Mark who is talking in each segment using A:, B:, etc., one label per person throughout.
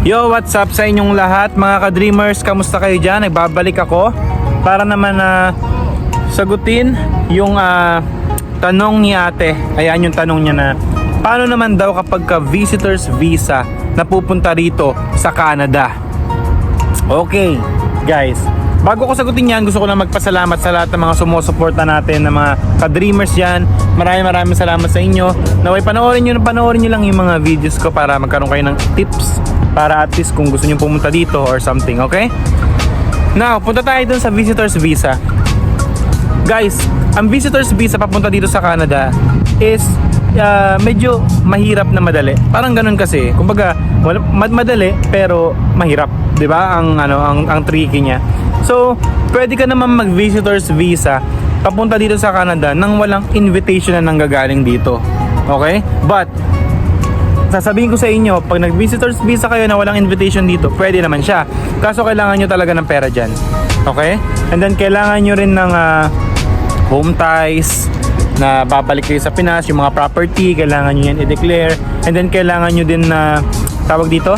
A: Yo, what's up sa inyong lahat mga ka-dreamers? Kamusta kayo dyan? Nagbabalik ako para naman sagutin yung tanong ni ate. Ayan yung tanong niya na paano naman daw kapag ka visitors visa na pupunta rito sa Canada. Okay guys, bago ko sagutin yan, gusto ko lang magpasalamat sa lahat ng mga sumusuporta natin, ng mga ka-dreamers dyan. Maraming salamat sa inyo. Naway panoorin nyo lang yung mga videos ko para magkaroon kayo ng tips, para at least kung gusto nyo pumunta dito or something, okay? Now, punta tayo dun sa visitors visa. Guys, ang visitors visa papunta dito sa Canada is medyo mahirap na madali. Parang ganun kasi. Kumbaga, madali pero mahirap, 'di ba? Ang tricky niya. So, pwede ka naman mag-visitors visa papunta dito sa Canada nang walang invitation na nanggagaling dito. Okay? But sasabihin ko sa inyo, pag nag-visitors visa kayo na walang invitation dito, pwede naman siya. Kaso kailangan nyo talaga ng pera dyan. Okay? And then kailangan nyo rin ng home ties, na babalik kayo sa Pinas, yung mga property, kailangan nyo yan i-declare. And then kailangan nyo din na, tawag dito,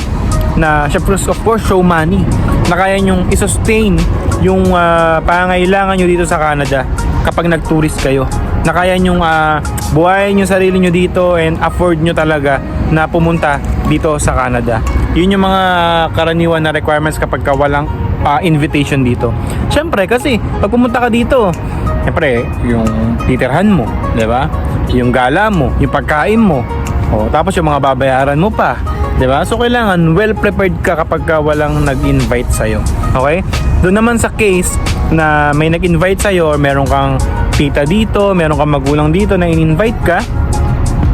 A: na syempre of course show money, na kaya nyong i-sustain yung pangangailangan nyo dito sa Canada kapag nag-tourist kayo. Na kaya nyong buhayin yung sarili nyo dito and afford nyo talaga na pumunta dito sa Canada. Yun yung mga karaniwan na requirements kapag ka walang invitation dito. Syempre kasi pag pumunta ka dito, syempre yung titirhan mo, 'di ba? Yung gala mo, yung pagkain mo. Tapos yung mga babayaran mo pa, 'di ba? So kailangan well prepared ka kapag ka walang nag-invite sa iyo. Okay? Doon naman sa case na may nag-invite sa iyo or meron kang tita dito, meron kang magulang dito na in-invite ka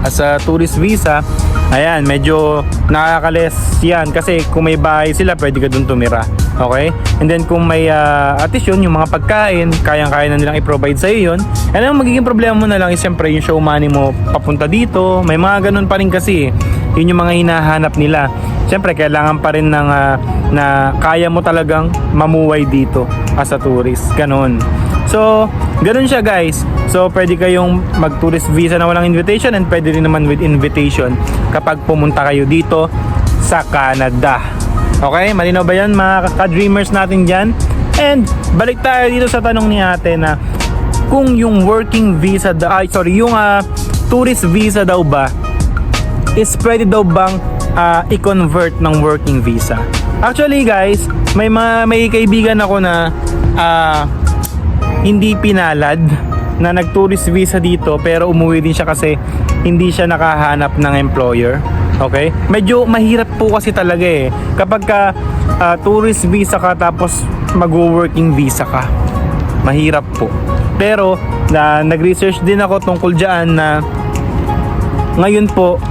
A: as a tourist visa, ayan, medyo nakakales yan kasi kung may bahay sila, pwede ka dun tumira. Okay? And then kung may at least yun, yung mga pagkain, kayang-kaya na nilang i-provide sa'yo yun. And ang magiging problema mo na lang is siyempre yung show money mo papunta dito. May mga ganun pa rin kasi. Yun yung mga hinahanap nila. Siyempre kailangan pa rin ng na kaya mo talagang mamuhay dito as a tourist. Ganun. So, ganun siya guys. So, pwede kayong mag-tourist visa na walang invitation and pwede rin naman with invitation kapag pumunta kayo dito sa Canada. Okay? Malinaw ba yan mga ka-dreamers natin dyan? And, balik tayo dito sa tanong ni ate na kung yung working visa, yung tourist visa daw ba is pwede daw bang i-convert ng working visa? Actually guys, may kaibigan ako na hindi pinalad na nag-tourist visa dito pero umuwi din siya kasi hindi siya nakahanap ng employer. Okay? Medyo mahirap po kasi talaga kapag ka tourist visa ka tapos mag-working visa ka. Mahirap po. Pero nag-research din ako tungkol dyan na ngayon po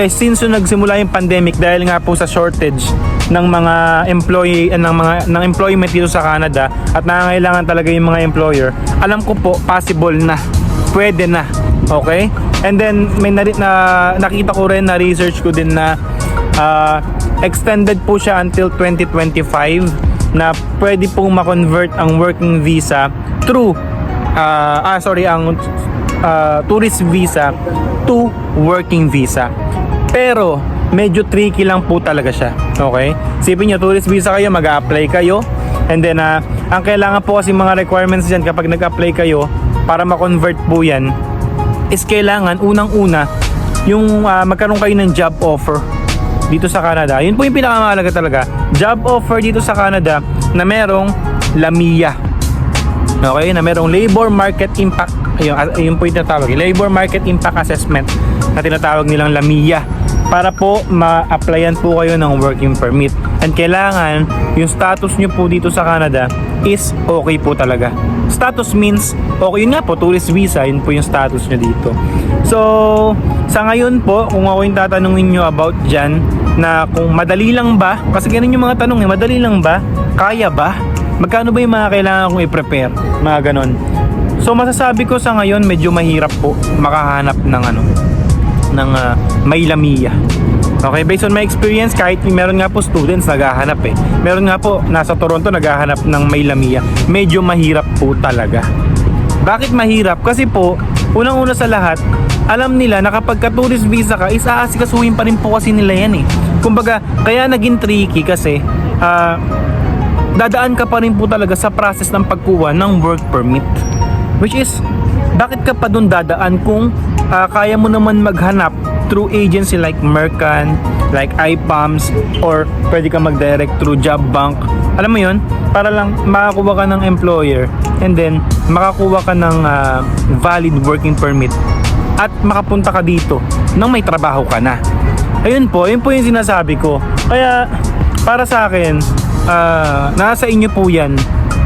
A: since nagsimula yung pandemic dahil nga po sa shortage ng mga employee ng employment dito sa Canada at nangangailangan talaga yung mga employer, alam ko po possible na, pwede na. Okay? And then may nakita ko rin na research ko din na extended po siya until 2025 na pwede pong ma-convert ang working visa through ang tourist visa to working visa. Pero medyo tricky lang po talaga siya. Okay? Sipin nyo, tourist visa kayo, mag-a-apply kayo. And then, ang kailangan po kasi mga requirements dyan kapag nag-apply kayo para ma-convert po yan is kailangan, unang-una, yung magkaroon kayo ng job offer dito sa Canada. Yun po yung pinakamahalaga talaga. Job offer dito sa Canada na merong LAMIA. Okay? Na merong Labor Market Impact. Yung po yung tinatawag. Labor Market Impact Assessment na tinatawag nilang LAMIA, para po ma-applyan po kayo ng working permit. And kailangan yung status nyo po dito sa Canada is okay po talaga. Status means okay, yun nga po, tourist visa, yun po yung status nyo dito. So, sa ngayon po, kung ako yung tatanungin nyo about dyan, na kung madali lang ba, kasi ganun yung mga tanong madali lang ba? Kaya ba? Magkano ba yung mga kailangan kong i-prepare? Mga ganon. So, masasabi ko sa ngayon, medyo mahirap po makahanap ng may LAMIA. Okay, based on my experience, kahit meron nga po students naghahanap meron nga po nasa Toronto naghahanap ng may LAMIA. Medyo mahirap po talaga. Bakit mahirap? Kasi po, unang-una sa lahat, alam nila na kapag ka tourist visa ka, is aasikasuhin pa rin po kasi nila yan Kumbaga, kaya naging tricky kasi dadaan ka pa rin po talaga sa process ng pagkuha ng work permit. Which is, bakit ka pa dun dadaan kung kaya mo naman maghanap through agency like Mercan, like IPAMS, or pwede ka mag-direct through Job Bank. Alam mo yun? Para lang makakuha ka ng employer and then makakuha ka ng valid working permit at makapunta ka dito nang may trabaho ka na. Ayun po, yun po yung sinasabi ko. Kaya para sa akin, nasa inyo po yan.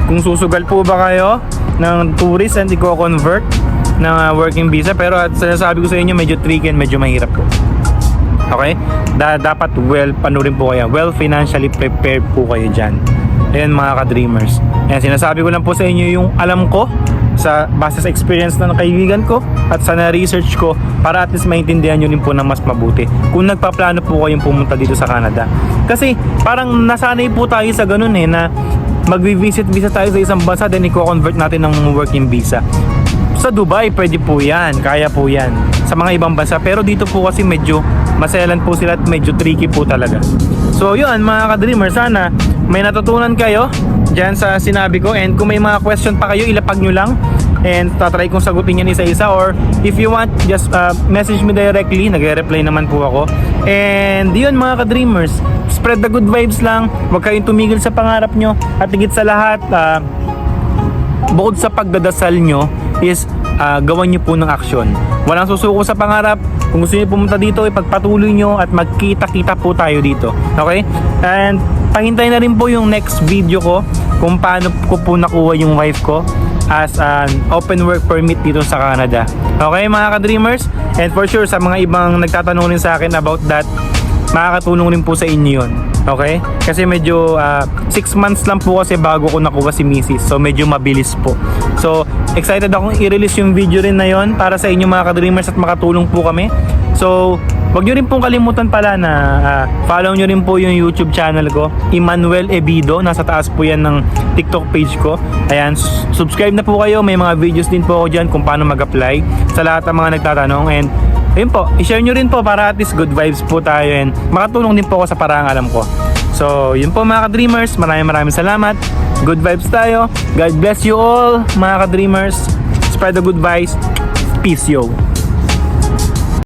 A: Kung susugal po ba kayo ng tourist and i-convert ng working visa, pero at sinasabi ko sa inyo medyo tricky and medyo mahirap po. Okay? Dapat rin po kayo, well financially prepared po kayo dyan. Ayan mga ka-dreamers. Ayan, sinasabi ko lang po sa inyo yung alam ko sa base sa experience ng kaibigan ko at sa na-research ko para at least maintindihan nyo rin po ng mas mabuti kung nagpaplano po kayong pumunta dito sa Canada. Kasi parang nasanay po tayo sa ganun na mag-visit visa tayo sa isang bansa then i-convert natin ng working visa. Sa Dubai pwede po yan, kaya po yan sa mga ibang bansa, pero dito po kasi medyo maselan po sila at medyo tricky po talaga. So yun mga ka-dreamer, sana may natutunan kayo dyan sa sinabi ko, and kung may mga question pa kayo ilapag nyo lang and tatry kong sagutin yan isa-isa, or if you want just message me directly, nagre-reply naman po ako. And yun mga ka-dreamers, spread the good vibes lang, huwag kayong tumigil sa pangarap nyo, at higit sa lahat bukod sa pagdadasal nyo is gawan nyo po ng aksyon. Walang susuko sa pangarap. Kung gusto nyo pumunta dito, ipagpatuloy nyo at magkita-kita po tayo dito. Okay? And pahintay na rin po yung next video ko kung paano ko po nakuha yung wife ko as an open work permit dito sa Canada. Okay mga ka-dreamers? And for sure sa mga ibang nagtatanong rin sa akin about that, makakatulong rin po sa inyo yun. Okay? Kasi medyo 6 months lang po kasi bago ko nakuha si Mrs. So medyo mabilis po. So excited akong i-release yung video rin na yon para sa inyo mga ka-dreamers at makatulong po kami. So wag nyo rin pong kalimutan pala na follow nyo rin po yung YouTube channel ko, Emmanuel Ebido. Nasa taas po yan ng TikTok page ko. Ayan, subscribe na po kayo. May mga videos din po ako dyan kung paano mag-apply sa lahat ng mga nagtatanong. And ayun po, i-share nyo rin po para at least good vibes po tayo and makatulong din po ako sa paraang alam ko. So yun po mga ka-dreamers, maraming salamat. Good vibes tayo. God bless you all mga ka-dreamers. Spread the good vibes. Peace yo.